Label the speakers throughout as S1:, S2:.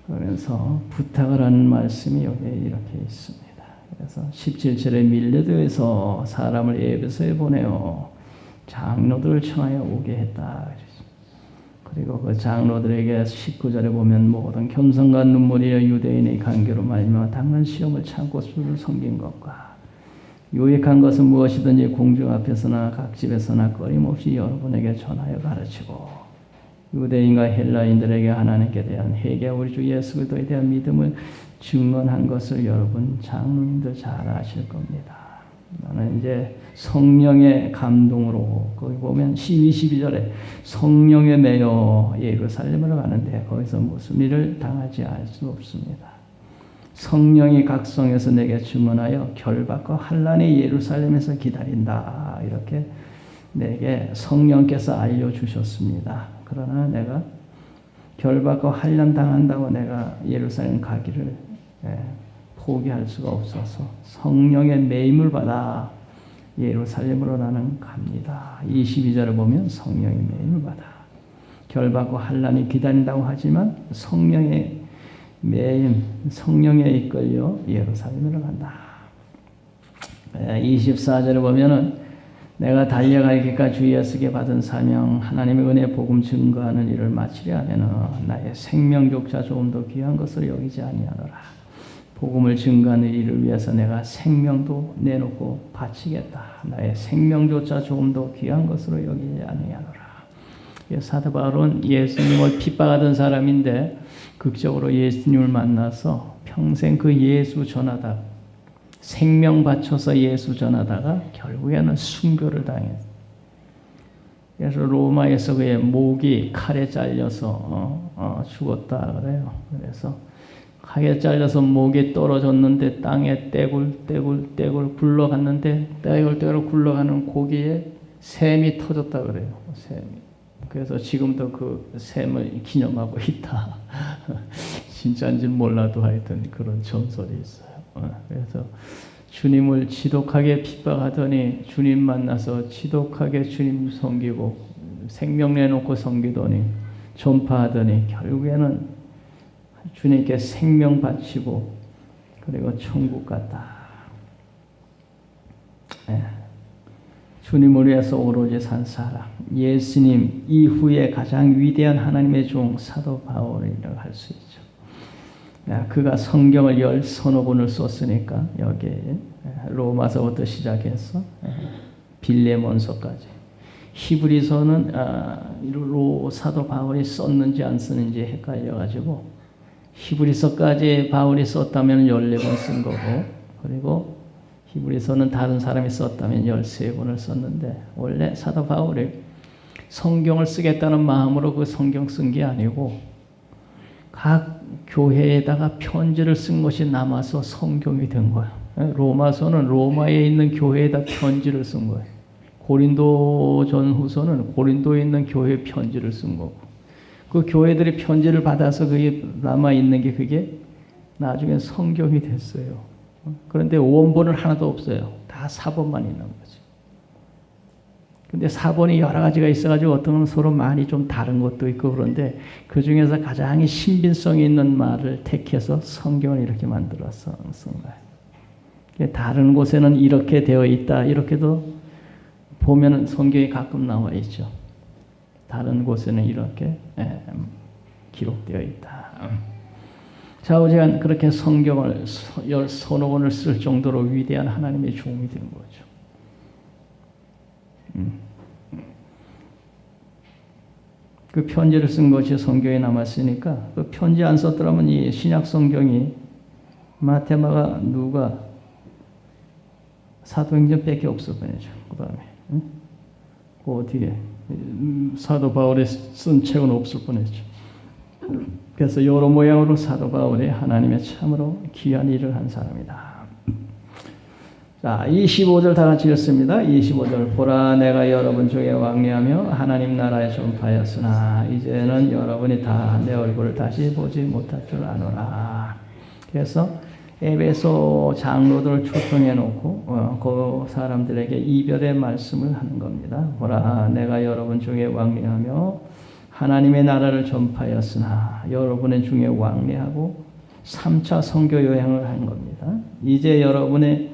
S1: 그러면서 부탁을 하는 말씀이 여기에 이렇게 있습니다. 그래서 17절에 밀레도에서 사람을 에베소에 보내어 장로들을 청하여 오게 했다. 그리고 그 장로들에게 19절에 보면 모든 겸손과 눈물이여 유대인의 간교로 말미암아 당한 시험을 참고 주를 섬긴 것과 유익한 것은 무엇이든지 공중 앞에서나 각 집에서나 끊임없이 여러분에게 전하여 가르치고 유대인과 헬라인들에게 하나님께 대한 회개와 우리 주 예수 그리스도에 대한 믿음을 증언한 것을 여러분 장로님들 잘 아실 겁니다. 나는 이제 성령의 감동으로 거기 보면 12절에 성령에 매여 예루살렘으로 가는데 거기서 무슨 일을 당하지 알 수 없습니다. 성령이 각성해서 내게 증언하여 결박과 환난이 예루살렘에서 기다린다. 이렇게 내게 성령께서 알려주셨습니다. 그러나 내가 결박과 환난 당한다고 내가 예루살렘 가기를 포기할 수가 없어서 성령의 매임을 받아 예루살렘으로 나는 갑니다. 22절을 보면 성령의 매임을 받아 결박과 환난이 기다린다고 하지만 성령의 매임, 성령에 이끌려 예루살렘으로 간다. 24절을 보면은 내가 달려가기까지 주 예수께 받은 사명 하나님의 은혜 복음 증거하는 일을 마치려 하면은 나의 생명조차 조금 더 귀한 것을 여기지 아니하노라. 복음을 증거하는 일을 위해서 내가 생명도 내놓고 바치겠다. 나의 생명조차 조금 더 귀한 것으로 여기지 아니하노라. 사도 바울은 예수님을 핍박하던 사람인데 극적으로 예수님을 만나서 평생 그 예수 전하다 생명 바쳐서 예수 전하다가 결국에는 순교를 당했어요. 그래서 로마에서 그의 목이 칼에 잘려서 죽었다 그래요. 그래서 칼에 잘려서 목이 떨어졌는데 땅에 떼굴 굴러갔는데 떼굴 굴러가는 고기에 샘이 터졌다 그래요. 샘이. 그래서 지금도 그 샘을 기념하고 있다. 진짜인지는 몰라도 하여튼 그런 전설이 있어요. 그래서 주님을 지독하게 핍박하더니 주님 만나서 지독하게 주님 섬기고 생명 내놓고 섬기더니 전파하더니 결국에는 주님께 생명 바치고 그리고 천국 갔다. 주님을 위해서 오로지 산 사람, 예수님 이후에 가장 위대한 하나님의 종 사도 바울이라고 할 수 있죠. 그가 성경을 10권을 썼으니까 여기에 로마서부터 시작해서 빌레몬서까지 히브리서는 사도 바울이 썼는지 안 썼는지 헷갈려가지고 히브리서까지 바울이 썼다면 14권 쓴 거고 그리고 히브리서는 다른 사람이 썼다면 13권을 썼는데 원래 사도 바울이 성경을 쓰겠다는 마음으로 그 성경 쓴 게 아니고 각 교회에다가 편지를 쓴 것이 남아서 성경이 된 거야. 로마서는 로마에 있는 교회에다 편지를 쓴 거예요. 고린도 전후서는 고린도에 있는 교회 편지를 쓴 거고 그 교회들이 편지를 받아서 그게 남아있는 게 그게 나중에 성경이 됐어요. 그런데 원본은 하나도 없어요. 다 사본만 있는 거죠. 근데 사본이 여러 가지가 있어가지고 어떤 건 서로 많이 좀 다른 것도 있고 그런데 그 중에서 가장 신빙성이 있는 말을 택해서 성경을 이렇게 만들어서 쓴 거예요. 다른 곳에는 이렇게 되어 있다. 이렇게도 보면은 성경에 가끔 나와 있죠. 다른 곳에는 이렇게 기록되어 있다. 좌우지간 그렇게 성경을 10권을 쓸 정도로 위대한 하나님의 종이 된 거죠. 그 편지를 쓴 것이 성경에 남았으니까 그 편지 안 썼더라면 이 신약 성경이 마태마가 누가 사도행전밖에 없을 뻔했죠. 그 다음에 그 뒤에 사도 바울이 쓴 책은 없을 뻔했죠. 그래서 여러 모양으로 사도 바울이 하나님의 참으로 귀한 일을 한 사람이다. 자, 25절 다 같이 읽습니다. 25절 보라 내가 여러분 중에 왕래하며 하나님 나라에 전파하였으나 이제는 여러분이 다 내 얼굴을 다시 보지 못할 줄 아노라. 그래서 에베소 장로들을 초청해 놓고 그 사람들에게 이별의 말씀을 하는 겁니다. 보라 내가 여러분 중에 왕래하며 하나님의 나라를 전파하였으나 여러분의 중에 왕래하고 3차 선교 여행을 한 겁니다. 이제 여러분의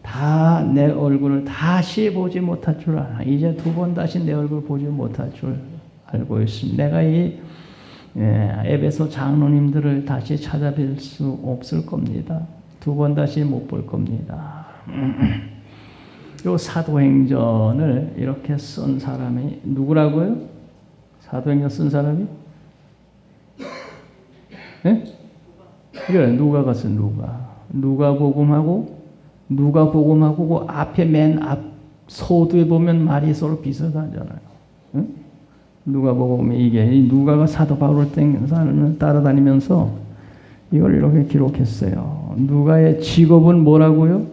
S1: 다 내 얼굴을 다시 보지 못할 줄 알아. 이제 두 번 다시 내 얼굴 보지 못할 줄 알고 있습니다. 내가 이 에베소 장로님들을 다시 찾아뵐 수 없을 겁니다. 두 번 다시 못 볼 겁니다. 요 사도행전을 이렇게 쓴 사람이 누구라고요? 사도행전 쓴 사람이? 예? 그래, 누가가 쓴 누가복음하고 그 앞에 맨 앞 소두에 보면 말이 서로 비슷하잖아요. 응? 누가복음이 이게 누가가 사도 바울을 따라다니면서 이걸 이렇게 기록했어요. 누가의 직업은 뭐라고요?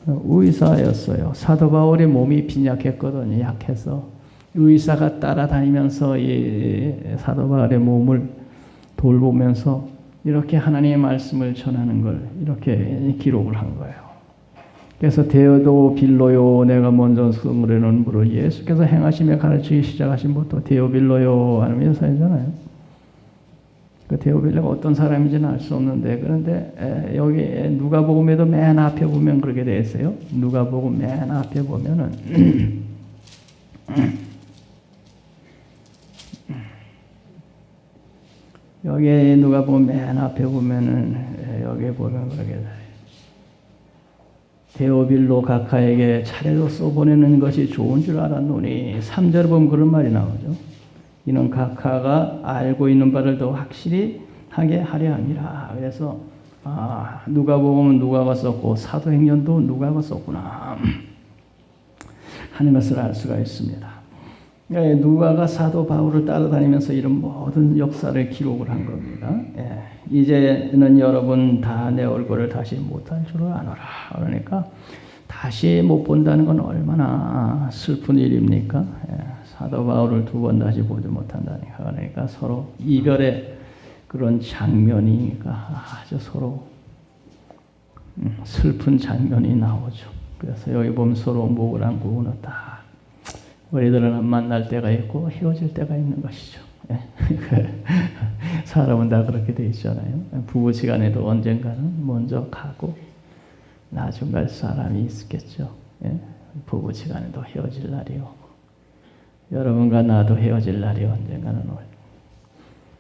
S1: 의사였어요. 사도 바울의 몸이 빈약했거든요. 약해서 의사가 따라다니면서 이 사도 바울의 몸을 돌보면서 이렇게 하나님의 말씀을 전하는 걸 이렇게 기록을 한 거예요. 그래서 데오빌로요 내가 먼저 성으로는 물어 예수께서 행하시며 가르치기 시작하신 것도 데오빌로요 하는 여사잖아요. 그 데오빌로가 어떤 사람인지는 알 수 없는데 그런데 여기 누가복음에도 맨 앞에 보면 그렇게 되어 있어요. 누가복음 맨 앞에 보면은 여기 누가복음 맨 앞에 보면은 여기 보면 그렇게 돼요. 데오빌로 각하에게 차례로 써보내는 것이 좋은 줄 알았노니 3절에 보면 그런 말이 나오죠. 이는 각하가 알고 있는 바를 더 확실히 하게 하려 함이라. 그래서 누가복음은 누가가 썼고 사도행전도 누가가 썼구나 하는 것을 알 수가 있습니다. 누가가 사도 바울을 따라다니면서 이런 모든 역사를 기록을 한 겁니다. 이제는 여러분 다 내 얼굴을 다시 못할 줄을 아노라. 그러니까 다시 못 본다는 건 얼마나 슬픈 일입니까? 사도 바울을 두 번 다시 보지 못한다니까. 그러니까 서로 이별의 그런 장면이니까 아주 서로 슬픈 장면이 나오죠. 그래서 여기 보면 서로 목을 안고 울었다. 우리들은 만날 때가 있고 헤어질 때가 있는 것이죠. 사람은 다 그렇게 돼 있잖아요. 부부 시간에도 언젠가는 먼저 가고 나중 갈 사람이 있겠죠. 부부 시간에도 헤어질 날이 오고 여러분과 나도 헤어질 날이 언젠가는 올.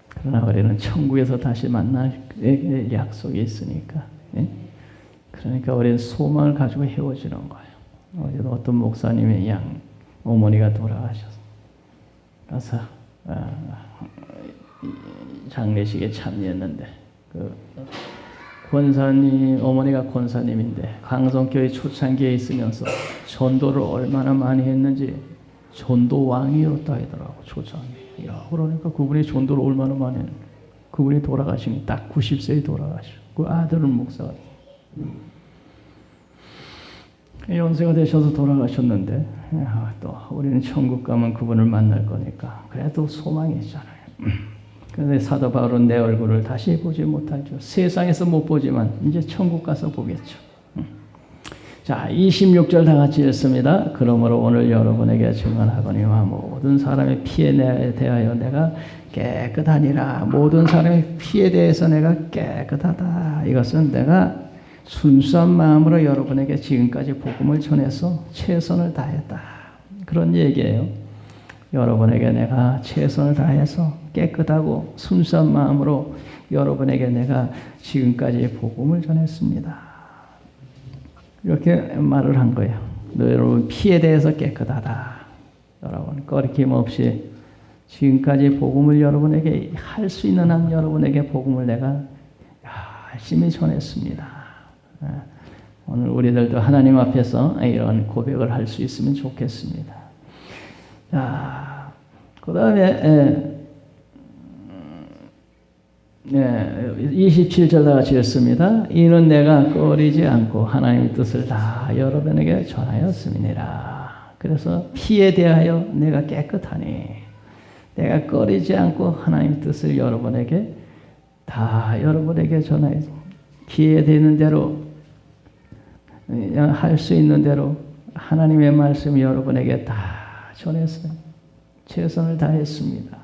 S1: 그러나 우리는 천국에서 다시 만날 약속이 있으니까. 그러니까 우리는 소망을 가지고 헤어지는 거예요. 어제도 어떤 목사님의 어머니가 돌아가셔서 가서 장례식에 참여했는데 그 권사님 어머니가 권사님인데 강성교회 초창기에 있으면서 전도를 얼마나 많이 했는지 전도 왕이었다 하더라고 초창기. 야 그러니까 그분이 전도를 얼마나 많이 했는지 그분이 돌아가시니 딱 90세에 돌아가시고 그 아들은 목사가 연세가 되셔서 돌아가셨는데 또 우리는 천국 가면 그분을 만날 거니까 그래도 소망이 있잖아요. 그런데 사도 바울은 내 얼굴을 다시 보지 못할 줄 세상에서 못 보지만 이제 천국 가서 보겠죠. 자 26절 다 같이 읽습니다. 그러므로 오늘 여러분에게 증언하거니와 모든 사람의 피에 대하여 내가 깨끗하니라. 모든 사람의 피에 대해서 내가 깨끗하다. 이것은 내가 순수한 마음으로 여러분에게 지금까지 복음을 전해서 최선을 다했다. 그런 얘기예요. 여러분에게 내가 최선을 다해서 깨끗하고 순수한 마음으로 여러분에게 내가 지금까지 복음을 전했습니다. 이렇게 말을 한 거예요. 여러분 피에 대해서 깨끗하다. 여러분 꺼리낌 없이 지금까지 복음을 여러분에게 할 수 있는 한 여러분에게 복음을 내가 열심히 전했습니다. 오늘 우리들도 하나님 앞에서 이런 고백을 할 수 있으면 좋겠습니다. 자, 그 다음에 27절 다 같이 읽습니다. 이는 내가 꺼리지 않고 하나님의 뜻을 다 여러분에게 전하였음이니라. 그래서 피에 대하여 내가 깨끗하니 내가 꺼리지 않고 하나님의 뜻을 여러분에게 다 여러분에게 전하였습니다. 기회 되는 대로 할 수 있는 대로 하나님의 말씀 여러분에게 다 전했어요. 최선을 다했습니다.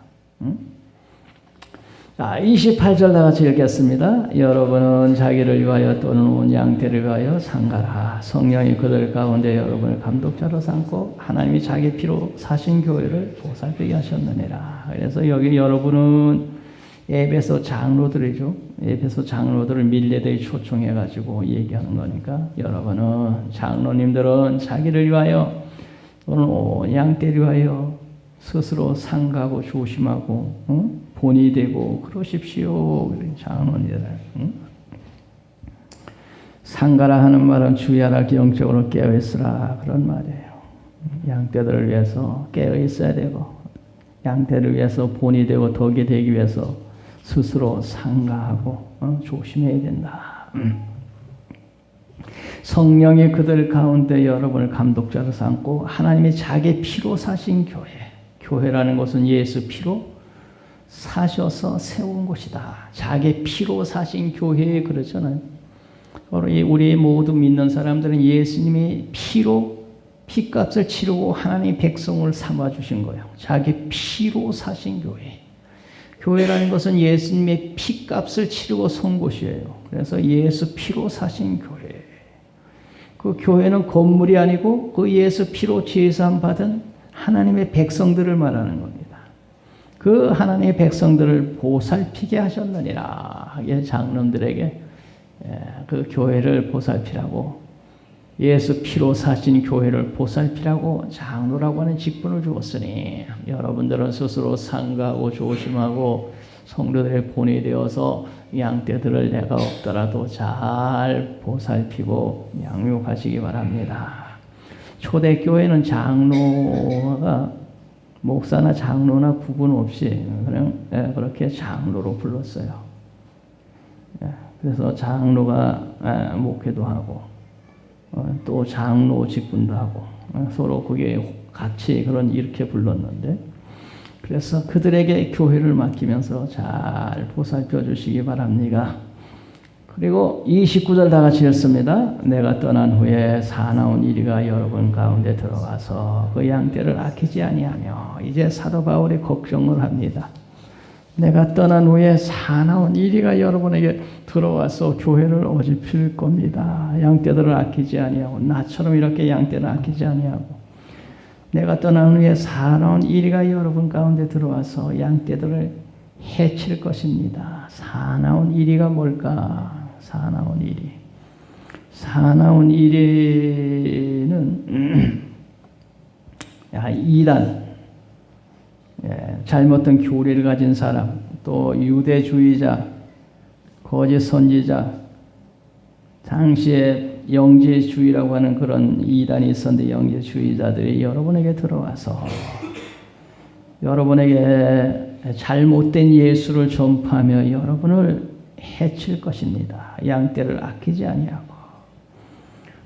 S1: 자, 28절 다 같이 읽겠습니다. 여러분은 자기를 위하여 또는 온 양떼를 위하여 상가라. 성령이 그들 가운데 여러분을 감독자로 삼고 하나님이 자기 피로 사신 교회를 보살피게 하셨느니라. 그래서 여기 여러분은 에베소 장로들이죠. 에베소 장로들을 밀레대에 초청해가지고 얘기하는 거니까 여러분은 장로님들은 자기를 위하여 또는 온 양떼를 위하여 스스로 상가하고 조심하고 본이 되고 그러십시오. 장로님들. 상가라 하는 말은 주야라 영적으로 깨어있으라 그런 말이에요. 양떼들을 위해서 깨어있어야 되고 양떼를 위해서 본이 되고 덕이 되기 위해서 스스로 상가하고 조심해야 된다. 성령이 그들 가운데 여러분을 감독자로 삼고 하나님이 자기 피로 사신 교회. 교회라는 것은 예수 피로 사셔서 세운 곳이다. 자기 피로 사신 교회에 그러잖아요. 우리 모두 믿는 사람들은 예수님이 피로 피값을 치르고 하나님 백성을 삼아주신 거예요. 자기 피로 사신 교회. 교회라는 것은 예수님의 피값을 치르고 선 곳이에요. 그래서 예수 피로 사신 교회. 그 교회는 건물이 아니고 그 예수 피로 죄사함 받은 하나님의 백성들을 말하는 겁니다. 그 하나님의 백성들을 보살피게 하셨느니라. 장로들에게 그 교회를 보살피라고 예수 피로 사신 교회를 보살피라고 장로라고 하는 직분을 주었으니 여러분들은 스스로 상가하고 조심하고 성도들의 본이 되어서 양떼들을 내가 없더라도 잘 보살피고 양육하시기 바랍니다. 초대교회는 장로가 목사나 장로나 구분 없이 그냥 그렇게 장로로 불렀어요. 그래서 장로가 목회도 하고 또 장로 직분도 하고 서로 그게 같이 이렇게 불렀는데 그래서 그들에게 교회를 맡기면서 잘 보살펴 주시기 바랍니다. 그리고 29절 다 같이 읽습니다. 내가 떠난 후에 사나운 이리가 여러분 가운데 들어와서 그 양떼를 아끼지 아니하며 이제 사도 바울이 걱정을 합니다. 내가 떠난 후에 사나운 이리가 여러분에게 들어와서 교회를 어집힐 겁니다. 양떼들을 아끼지 아니하고 나처럼 이렇게 양떼를 아끼지 아니하고 내가 떠난 후에 사나운 이리가 여러분 가운데 들어와서 양떼들을 해칠 것입니다. 사나운 이리가 뭘까? 사나운 이리. 사나운 이리는 이단, 잘못된 교리를 가진 사람, 또 유대주의자, 거짓 선지자, 당시에 영지주의라고 하는 그런 이단이 있었는데 영지주의자들이 여러분에게 들어와서 여러분에게 잘못된 예수를 전파하며 여러분을 해칠 것입니다. 양떼를 아끼지 아니하고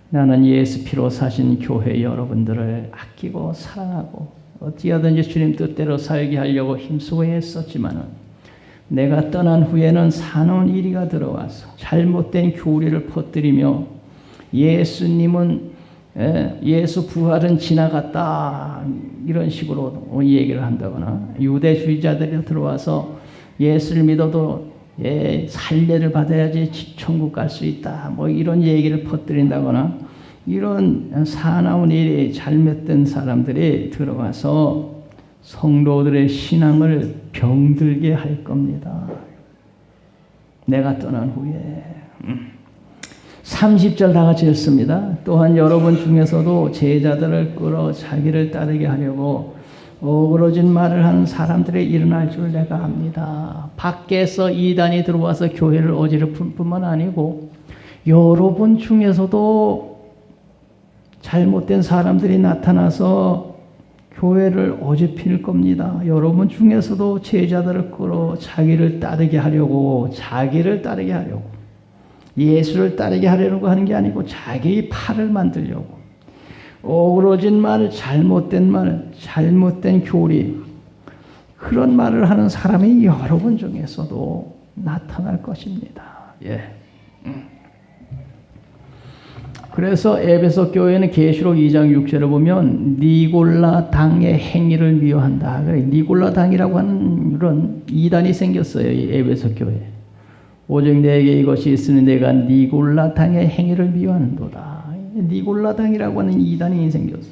S1: 나는 예수 피로 사신 교회 여러분들을 아끼고 사랑하고 어떻게 하든지 주님 뜻대로 살게 하려고 힘쓰고 했었지만은 내가 떠난 후에는 사나운 이리가 들어와서 잘못된 교리를 퍼뜨리며 예수님은 예수 부활은 지나갔다 이런 식으로 얘기를 한다거나 유대주의자들이 들어와서 예수를 믿어도 살례를 받아야지 천국 갈 수 있다 뭐 이런 얘기를 퍼뜨린다거나 이런 사나운 일이 잘못된 사람들이 들어와서 성도들의 신앙을 병들게 할 겁니다. 내가 떠난 후에 30절 다 같이 읽습니다. 또한 여러분 중에서도 제자들을 끌어 자기를 따르게 하려고 어그러진 말을 하는 사람들이 일어날 줄 내가 압니다. 밖에서 이단이 들어와서 교회를 어지럽힐 뿐만 아니고 여러분 중에서도 잘못된 사람들이 나타나서 교회를 어지럽힐 겁니다. 여러분 중에서도 제자들을 끌어 자기를 따르게 하려고 예수를 따르게 하려고 하는 게 아니고 자기의 팔을 만들려고 어그러진 말, 잘못된 교리 그런 말을 하는 사람이 여러분 중에서도 나타날 것입니다. 그래서 에베소 교회는 계시록 2장 6절을 보면 니골라 당의 행위를 미워한다. 니골라 당이라고 하는 이런 이단이 생겼어요. 이 에베소 교회. 오직 내게 이것이 있으니 내가 니골라 당의 행위를 미워하는도다. 니골라 당이라고 하는 이단이 생겼어.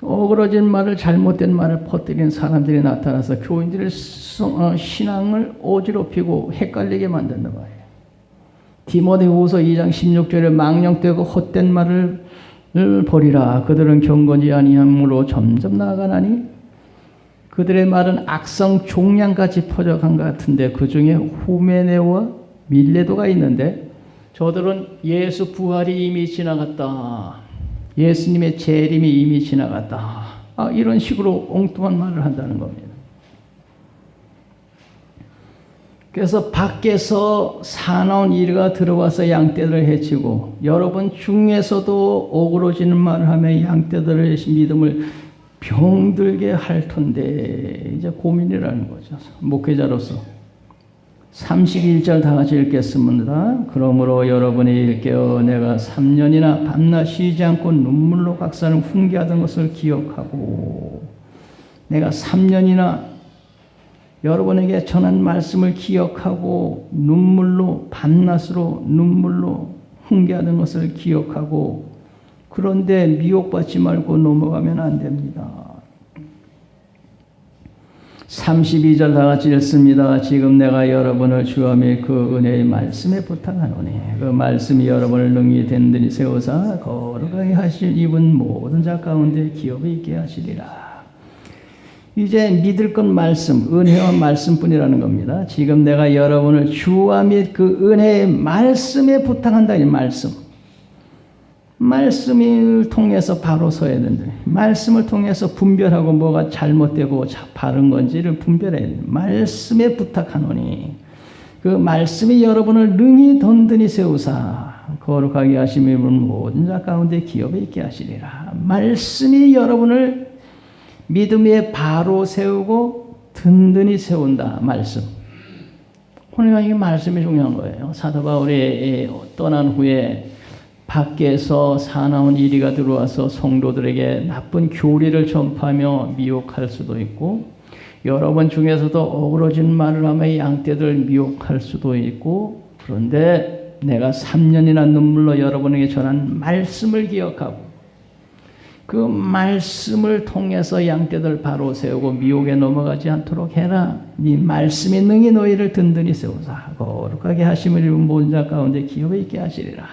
S1: 어그러진 말을 잘못된 말을 퍼뜨리는 사람들이 나타나서 교인들의 신앙을 어지럽히고 헷갈리게 만든단 말이에요. 디모데후서 2장 16절에 망령되고 헛된 말을 버리라. 그들은 경건지 아니함으로 점점 나아가나니 그들의 말은 악성 종양같이 퍼져간 것 같은데 그 중에 후메네와 밀레도가 있는데 저들은 예수 부활이 이미 지나갔다. 예수님의 재림이 이미 지나갔다. 이런 식으로 엉뚱한 말을 한다는 겁니다. 그래서 밖에서 사나운 이리가 들어와서 양떼들을 해치고 여러분 중에서도 오그러지는 말을 하며 양떼들의 믿음을 병들게 할 텐데 이제 고민이라는 거죠. 목회자로서 31절 다 같이 읽겠습니다. 그러므로 여러분이 일깨어 내가 3년이나 밤낮 쉬지 않고 눈물로 각사를 훈계하던 것을 기억하고 내가 3년이나 여러분에게 전한 말씀을 기억하고 눈물로 밤낮으로 눈물로 훈계하는 것을 기억하고 그런데 미혹받지 말고 넘어가면 안 됩니다. 32절 다 같이 읽습니다. 지금 내가 여러분을 주와 및 그 은혜의 말씀에 부탁하노니 그 말씀이 여러분을 능히 든든히 세우사 거룩하게 하실 이분 모든 자 가운데 기업이 있게 하시리라. 이제 믿을 건 말씀, 은혜와 말씀뿐이라는 겁니다. 지금 내가 여러분을 주와 및 그 은혜의 말씀에 부탁한다. 이 말씀을 통해서 바로 서야 된다. 말씀을 통해서 분별하고 뭐가 잘못되고 바른 건지를 분별해야 된다. 말씀에 부탁하노니 그 말씀이 여러분을 능히 든든히 세우사 거룩하게 하심이 모든 자 가운데 기업에 있게 하시리라. 말씀이 여러분을 믿음에 바로 세우고 든든히 세운다. 말씀. 오늘 이 말씀이 중요한 거예요. 사도 바울이 떠난 후에 밖에서 사나운 이리가 들어와서 성도들에게 나쁜 교리를 전파하며 미혹할 수도 있고 여러분 중에서도 어그러진 말을 하며 양떼들 미혹할 수도 있고 그런데 내가 3년이나 눈물로 여러분에게 전한 말씀을 기억하고 그 말씀을 통해서 양떼들 바로 세우고 미혹에 넘어가지 않도록 해라. 네 말씀이 능히 너희를 든든히 세우사 거룩하게 하심을 입은 모든 자 가운데 기업에 있게 하시리라.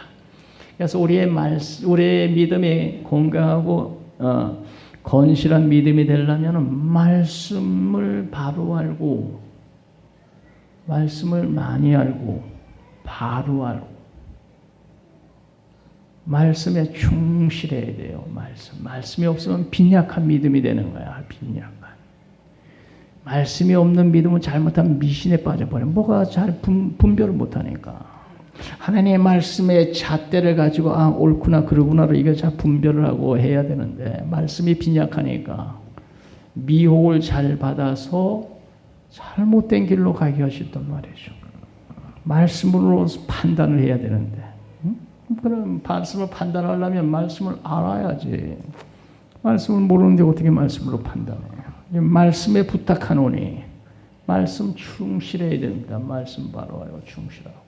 S1: 그래서 우리의 믿음이 건강하고 건실한 믿음이 되려면 말씀을 바로 알고 말씀을 많이 알고 바로 알고 말씀에 충실해야 돼요. 말씀이 없으면 빈약한 믿음이 되는 거야. 빈약한. 말씀이 없는 믿음은 잘못하면 미신에 빠져버려. 뭐가 잘 분별을 못하니까. 하나님의 말씀의 잣대를 가지고 옳구나 그러구나로 이거 잘 분별을 하고 해야 되는데 말씀이 빈약하니까 미혹을 잘 받아서 잘못된 길로 가게 하셨단 말이죠. 말씀으로 판단을 해야 되는데 그럼 말씀을 판단하려면 말씀을 알아야지. 말씀을 모르는데 어떻게 말씀으로 판단해요? 말씀에 부탁하노니 말씀 충실해야 됩니다. 말씀 바로 알고 충실하고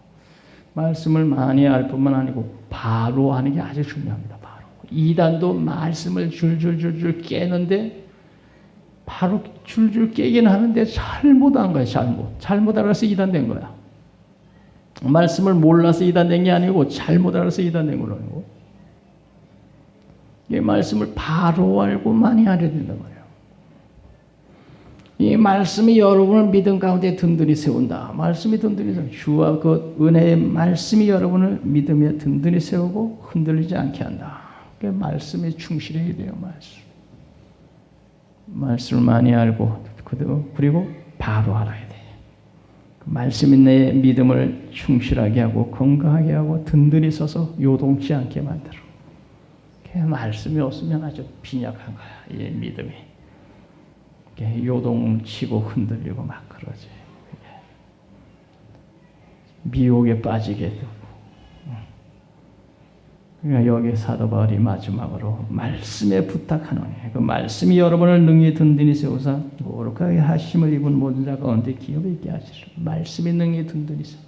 S1: 말씀을 많이 알 뿐만 아니고 바로 하는 게 아주 중요합니다. 바로 이단도 말씀을 줄줄줄줄 깨는데 바로 줄줄 깨긴 하는데 잘못한 거예요. 잘못 알아서 이단된 거야. 말씀을 몰라서 이단된 게 아니고 잘못 알아서 이단된 거라고. 이 말씀을 바로 알고 많이 알아야 된단 말이에요. 이 말씀이 여러분을 믿음 가운데 든든히 세운다. 말씀이 든든히 세운다. 주와 그 은혜의 말씀이 여러분을 믿음에 든든히 세우고 흔들리지 않게 한다. 그 말씀에 충실해야 돼요. 말씀을 많이 알고 그리고 바로 알아야 돼. 말씀이 내 믿음을 충실하게 하고 건강하게 하고 든든히 서서 요동치 않게 만들어. 그 말씀이 없으면 아주 빈약한 거야. 이 믿음이. 요동치고 흔들리고 막 그러지. 미혹에 빠지게 되고 그러니까 여기 사도 바울이 마지막으로 말씀에 부탁하노니 그 말씀이 여러분을 능히 든든히 세우사 거룩하게 하심을 입은 모든 자 가운데 기업에 있게 하시리라. 말씀이 능히 든든히 세우.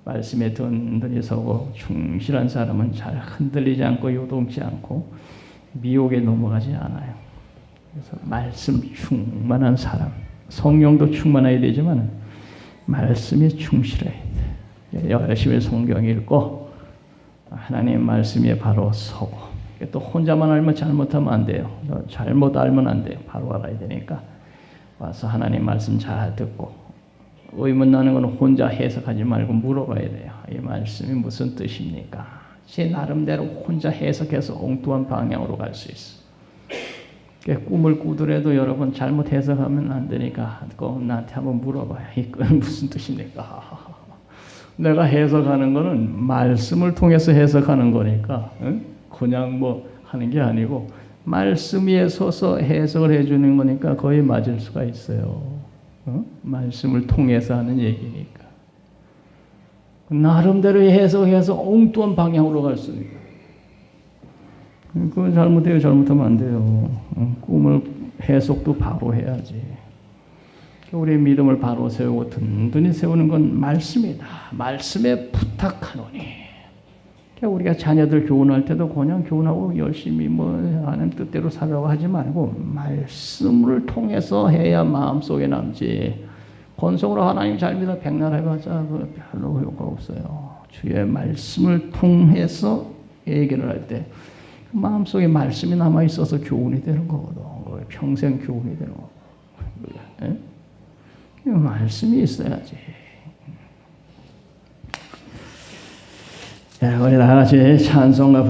S1: 말씀에 든든히 서고 충실한 사람은 잘 흔들리지 않고 요동치 않고 미혹에 넘어가지 않아요. 그래서 말씀 충만한 사람, 성령도 충만해야 되지만 말씀에 충실해야 돼. 열심히 성경 읽고 하나님 말씀에 바로 서고 또 혼자만 알면 잘못하면 안 돼요. 잘못 알면 안 돼요. 바로 알아야 되니까 와서 하나님 말씀 잘 듣고 의문 나는 건 혼자 해석하지 말고 물어봐야 돼요. 이 말씀이 무슨 뜻입니까? 제 나름대로 혼자 해석해서 엉뚱한 방향으로 갈 수 있어. 꿈을 꾸더라도 여러분 잘못 해석하면 안 되니까 꼭 나한테 한번 물어봐요. 이 꿈은 무슨 뜻입니까? 내가 해석하는 거는 말씀을 통해서 해석하는 거니까 그냥 뭐 하는 게 아니고 말씀 위에 서서 해석을 해주는 거니까 거의 맞을 수가 있어요. 말씀을 통해서 하는 얘기니까. 나름대로 해석해서 엉뚱한 방향으로 갈 수 있어요. 그건 잘못해요. 잘못하면 안 돼요. 꿈을 해석도 바로 해야지. 우리의 믿음을 바로 세우고 든든히 세우는 건 말씀이다. 말씀에 부탁하노니. 우리가 자녀들 교훈할 때도 그냥 교훈하고 열심히 뭐 하는 뜻대로 살라고 하지 말고 말씀을 통해서 해야 마음속에 남지. 건성으로 하나님 잘 믿어 백날 해봤자 별로 효과 없어요. 주의 말씀을 통해서 얘기를 할 때 마음속에 말씀이 남아 있어서 교훈이 되는 거거든. 평생 교훈이 되는 거거든. 말씀이 있어야지. 우리 다 같이 찬송가